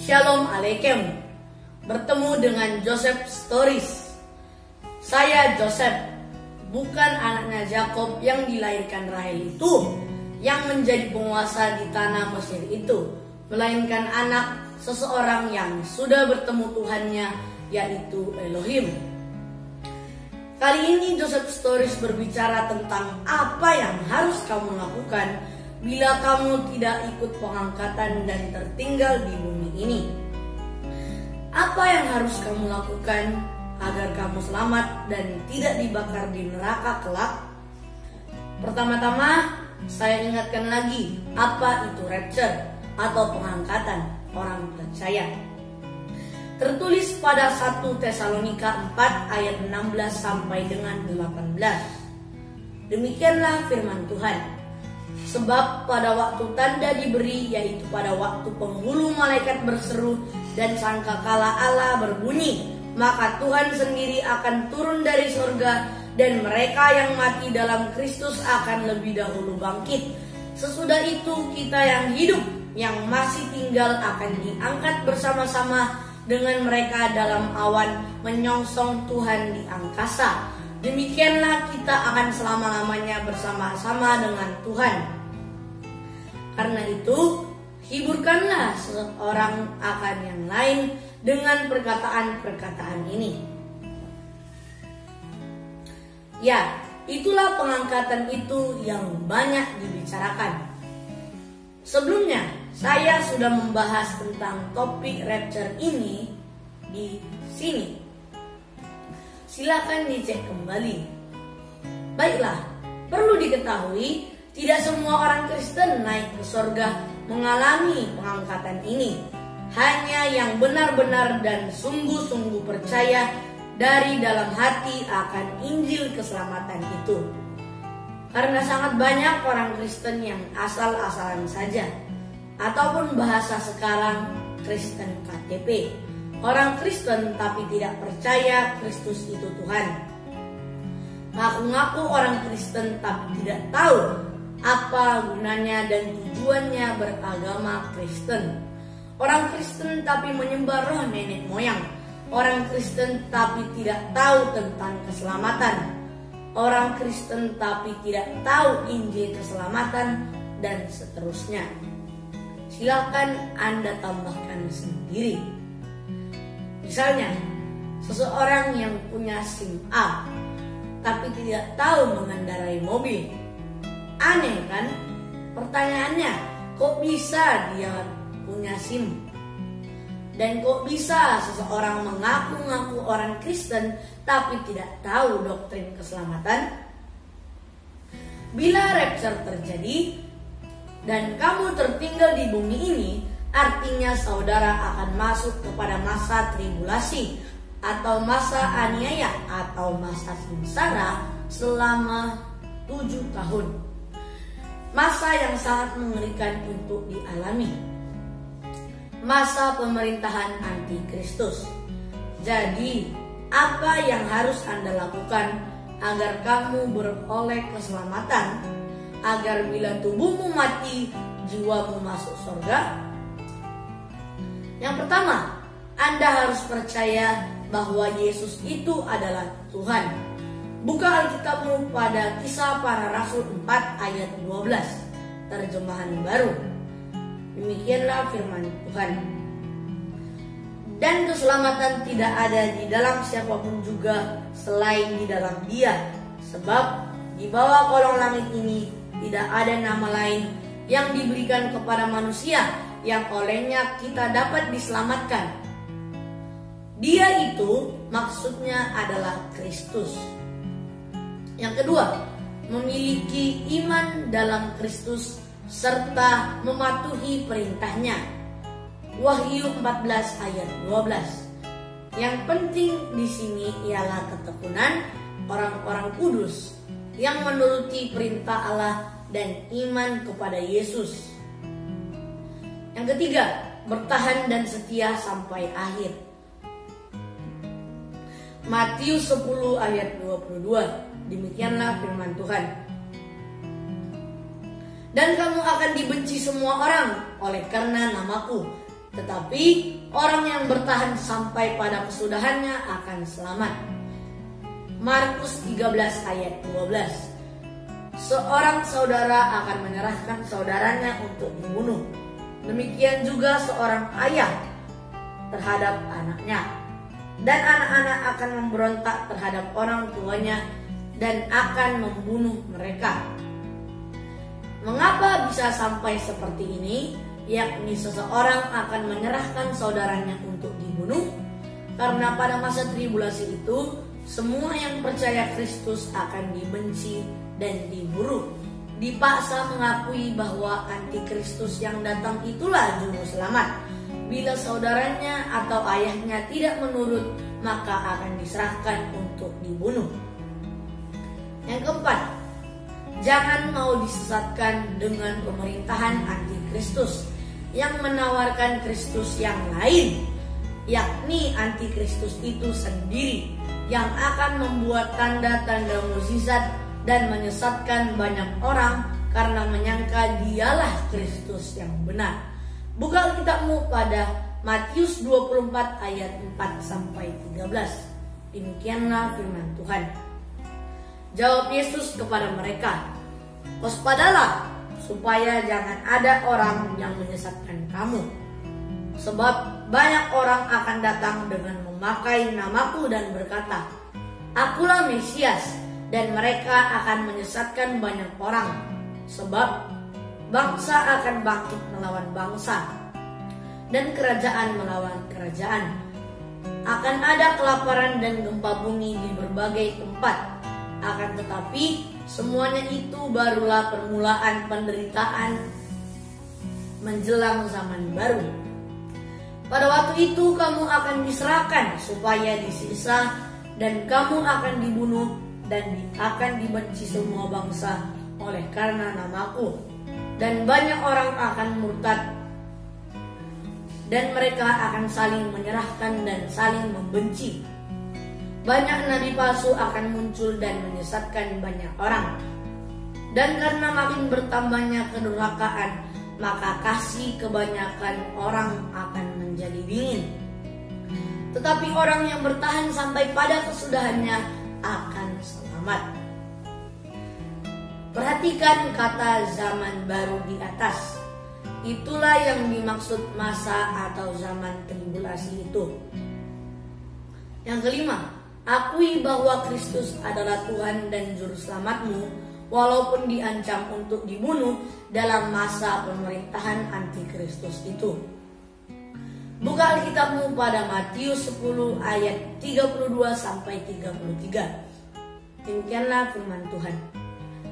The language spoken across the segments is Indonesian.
Shalom Alaikum. Bertemu dengan Joseph Stories. Saya Joseph, bukan anaknya Jakob yang dilahirkan Rahel itu, yang menjadi penguasa di tanah Mesir itu, melainkan anak seseorang yang sudah bertemu Tuhannya, yaitu Elohim. Kali ini Joseph Stories berbicara tentang apa yang harus kamu lakukan bila kamu tidak ikut pengangkatan dan tertinggal di bumi ini. Apa yang harus kamu lakukan agar kamu selamat dan tidak dibakar di neraka kelak? Pertama-tama, saya ingatkan lagi apa itu rapture atau pengangkatan orang percaya. Tertulis pada 1 Tesalonika 4 ayat 16 sampai dengan 18. Demikianlah firman Tuhan. Sebab pada waktu tanda diberi, yaitu pada waktu penghulu malaikat berseru dan sangkakala Allah berbunyi, maka Tuhan sendiri akan turun dari surga, dan mereka yang mati dalam Kristus akan lebih dahulu bangkit. Sesudah itu kita yang hidup, yang masih tinggal akan diangkat bersama-sama dengan mereka dalam awan menyongsong Tuhan di angkasa. Demikianlah kita akan selama-lamanya bersama-sama dengan Tuhan. Karena itu, hiburkanlah seorang akan yang lain dengan perkataan-perkataan ini. Ya, itulah pengangkatan itu yang banyak dibicarakan. Sebelumnya, saya sudah membahas tentang topik rapture ini di sini. Silakan dicek kembali. Baiklah, perlu diketahui tidak semua orang Kristen naik ke surga mengalami pengangkatan ini. Hanya yang benar-benar dan sungguh-sungguh percaya dari dalam hati akan Injil keselamatan itu. Karena sangat banyak orang Kristen yang asal-asalan saja, ataupun bahasa sekarang Kristen KTP. Orang Kristen tapi tidak percaya Kristus itu Tuhan. Ngaku-ngaku orang Kristen tapi tidak tahu apa gunanya dan tujuannya beragama Kristen. Orang Kristen tapi menyembah roh nenek moyang. Orang Kristen tapi tidak tahu tentang keselamatan. Orang Kristen tapi tidak tahu Injil keselamatan, dan seterusnya. Silakan Anda tambahkan sendiri. Misalnya, seseorang yang punya SIM A tapi tidak tahu mengendarai mobil. Aneh kan? Pertanyaannya, kok bisa dia punya SIM? Dan kok bisa seseorang mengaku-ngaku orang Kristen tapi tidak tahu doktrin keselamatan? Bila rapture terjadi dan kamu tertinggal di bumi ini, artinya saudara akan masuk kepada masa tribulasi atau masa aniaya atau masa sengsara selama 7 tahun. Masa yang sangat mengerikan untuk dialami. Masa pemerintahan anti-Kristus. Jadi, apa yang harus Anda lakukan agar kamu beroleh keselamatan, agar bila tubuhmu mati, jiwamu masuk surga? Yang pertama, Anda harus percaya bahwa Yesus itu adalah Tuhan. Buka Alkitabmu pada Kisah Para Rasul 4 ayat 12, terjemahan baru. Demikianlah firman Tuhan. Dan keselamatan tidak ada di dalam siapapun juga selain di dalam Dia, sebab di bawah kolong langit ini tidak ada nama lain yang diberikan kepada manusia yang olehnya kita dapat diselamatkan. Dia itu maksudnya adalah Kristus. Yang kedua, memiliki iman dalam Kristus serta mematuhi perintahnya. Wahyu 14 ayat 12. Yang penting di sini ialah ketekunan orang-orang kudus yang menuruti perintah Allah dan iman kepada Yesus. Yang ketiga, bertahan dan setia sampai akhir. Matius 10 ayat 22. Demikianlah firman Tuhan. Dan kamu akan dibenci semua orang oleh karena namaku, tetapi orang yang bertahan sampai pada kesudahannya akan selamat. Markus 13 ayat 12. Seorang saudara akan menyerahkan saudaranya untuk dibunuh. Demikian juga seorang ayah terhadap anaknya. Dan anak-anak akan memberontak terhadap orang tuanya dan akan membunuh mereka. Mengapa bisa sampai seperti ini? Yakni seseorang akan menyerahkan saudaranya untuk dibunuh. Karena pada masa tribulasi itu, semua yang percaya Kristus akan dibenci dan diburu. Dipaksa mengakui bahwa antikristus yang datang itulah juru selamat. Bila saudaranya atau ayahnya tidak menurut, maka akan diserahkan untuk dibunuh. Yang keempat, jangan mau disesatkan dengan pemerintahan antikristus yang menawarkan Kristus yang lain, yakni antikristus itu sendiri yang akan membuat tanda-tanda mukjizat dan menyesatkan banyak orang karena menyangka dialah Kristus yang benar. Buka kitabmu pada Matius 24 ayat 4-13. Demikianlah firman Tuhan. Jawab Yesus kepada mereka, "Waspadalah, supaya jangan ada orang yang menyesatkan kamu. Sebab banyak orang akan datang dengan memakai namaku dan berkata, 'Akulah Mesias,' dan mereka akan menyesatkan banyak orang. Sebab bangsa akan bangkit melawan bangsa, dan kerajaan melawan kerajaan. Akan ada kelaparan dan gempa bumi di berbagai tempat. Akan tetapi semuanya itu barulah permulaan penderitaan menjelang zaman baru. Pada waktu itu kamu akan diserahkan supaya disiksa, dan kamu akan dibunuh, dan akan dibenci semua bangsa oleh karena namaku. Dan banyak orang akan murtad, dan mereka akan saling menyerahkan dan saling membenci. Banyak nabi palsu akan muncul dan menyesatkan banyak orang. Dan karena makin bertambahnya kedurhakaan, maka kasih kebanyakan orang akan menjadi dingin. Tetapi orang yang bertahan sampai pada kesudahannya akan selamat." Perhatikan kata zaman baru di atas. Itulah yang dimaksud masa atau zaman tribulasi itu. Yang kelima, akui bahwa Kristus adalah Tuhan dan Juru Selamatmu, walaupun diancam untuk dibunuh dalam masa pemerintahan antikristus itu. Buka Alkitabmu pada Matius 10 ayat 32-33. Demikianlah firman Tuhan.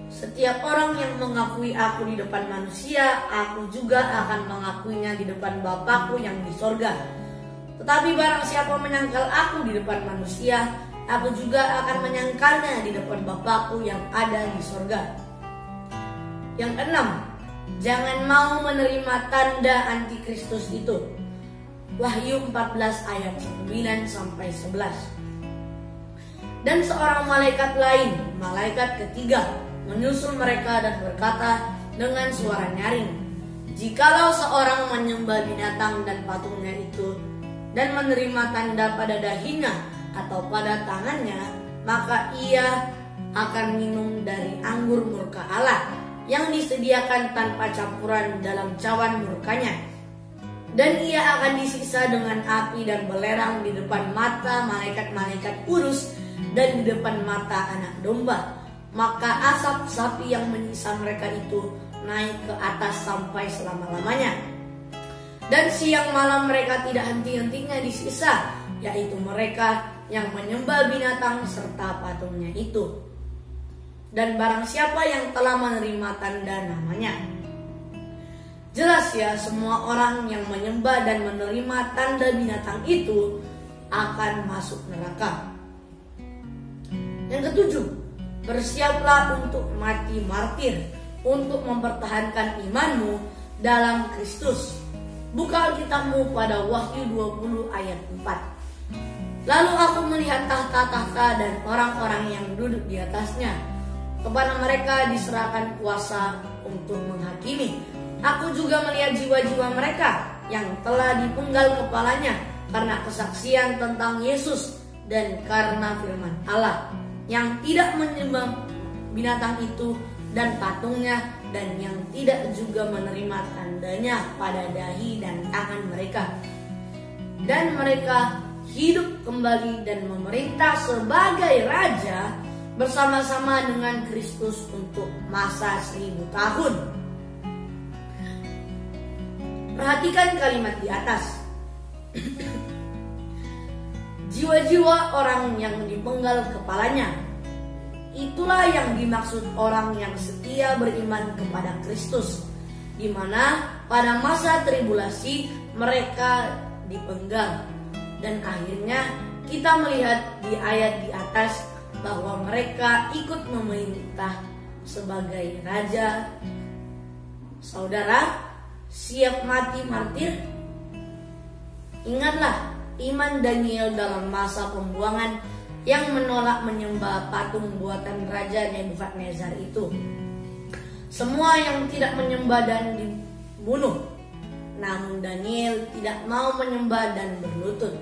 "Setiap orang yang mengakui aku di depan manusia, aku juga akan mengakuinya di depan Bapakku yang di sorga. Tetapi barang siapa menyangkal aku di depan manusia, aku juga akan menyangkalnya di depan Bapakku yang ada di sorga." Yang keenam, jangan mau menerima tanda antikristus itu. Wahyu 14 ayat 9-11. Dan seorang malaikat lain, malaikat ketiga, menyusul mereka dan berkata dengan suara nyaring, "Jikalau seorang menyembah binatang dan patungnya itu, dan menerima tanda pada dahinya atau pada tangannya, maka ia akan minum dari anggur murka Allah yang disediakan tanpa campuran dalam cawan murkanya. Dan ia akan disiksa dengan api dan belerang di depan mata malaikat-malaikat kudus dan di depan mata anak domba. Maka asap sapi yang menyiksa mereka itu naik ke atas sampai selama-lamanya. Dan siang malam mereka tidak henti-hentinya disiksa, yaitu mereka yang menyembah binatang serta patungnya itu. Dan barang siapa yang telah menerima tanda namanya." Jelas ya, semua orang yang menyembah dan menerima tanda binatang itu akan masuk neraka. Yang ketujuh, bersiaplah untuk mati martir untuk mempertahankan imanmu dalam Kristus. Buka Alkitabmu pada Wahyu 20 ayat 4. "Lalu aku melihat tahta-tahta dan orang-orang yang duduk di atasnya. Kepada mereka diserahkan kuasa untuk menghakimi. Aku juga melihat jiwa-jiwa mereka. yang telah dipenggal kepalanya karena kesaksian tentang Yesus dan karena firman Allah, yang tidak menyembah binatang itu dan patungnya, dan yang tidak juga menerima tandanya pada dahi dan tangan mereka. Dan mereka hidup kembali dan memerintah sebagai raja bersama-sama dengan Kristus untuk masa 1000 tahun. Perhatikan kalimat di atas. Jiwa-jiwa orang yang dipenggal kepalanya, itulah yang dimaksud orang yang setia beriman kepada Kristus, di mana pada masa tribulasi mereka dipenggal. Dan akhirnya kita melihat di ayat di atas bahwa mereka ikut memerintah sebagai raja. Saudara, siap mati martir? Ingatlah iman Daniel dalam masa pembuangan yang menolak menyembah patung buatan Raja Nebukadnezar itu. Semua yang tidak menyembah dan dibunuh. Namun Daniel tidak mau menyembah dan berlutut.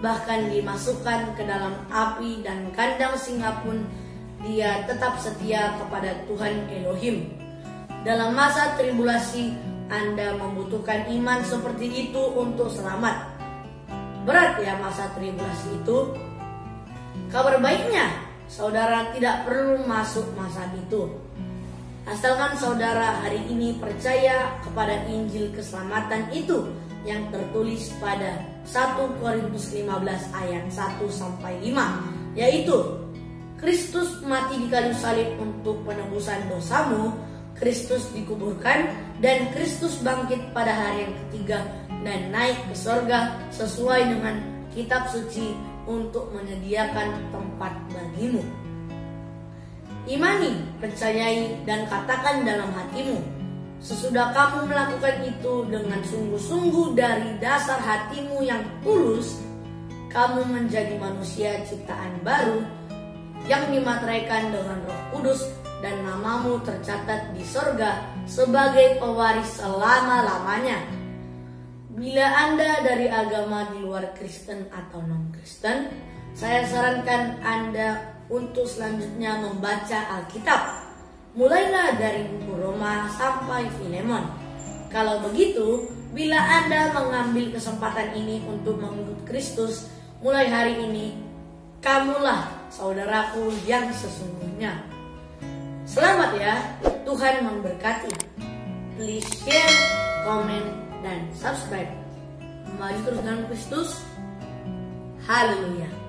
Bahkan dimasukkan ke dalam api dan kandang singa pun dia tetap setia kepada Tuhan Elohim. Dalam masa tribulasi Anda membutuhkan iman seperti itu untuk selamat. Berat ya masa tribulasi itu. Kabar baiknya, saudara tidak perlu masuk masa itu. Asalkan saudara hari ini percaya kepada Injil keselamatan itu yang tertulis pada 1 Korintus 15 ayat 1-5, yaitu Kristus mati di kayu salib untuk penebusan dosamu, Kristus dikuburkan, dan Kristus bangkit pada hari yang ketiga dan naik ke sorga sesuai dengan kitab suci untuk menyediakan tempat bagimu. Imani, percayai, dan katakan dalam hatimu. Sesudah kamu melakukan itu dengan sungguh-sungguh dari dasar hatimu yang tulus, kamu menjadi manusia ciptaan baru yang dimateraikan dengan Roh Kudus, dan namamu tercatat di sorga sebagai pewaris selama-lamanya. Bila Anda dari agama di luar Kristen atau non-Kristen, saya sarankan Anda untuk selanjutnya membaca Alkitab. Mulailah dari buku Roma sampai Filemon. Kalau begitu, bila Anda mengambil kesempatan ini untuk mengikut Kristus mulai hari ini, kamulah saudaraku yang sesungguhnya. Selamat ya, Tuhan memberkati. Please share, comment, dan subscribe. Maju terus dengan Kristus. Haleluya.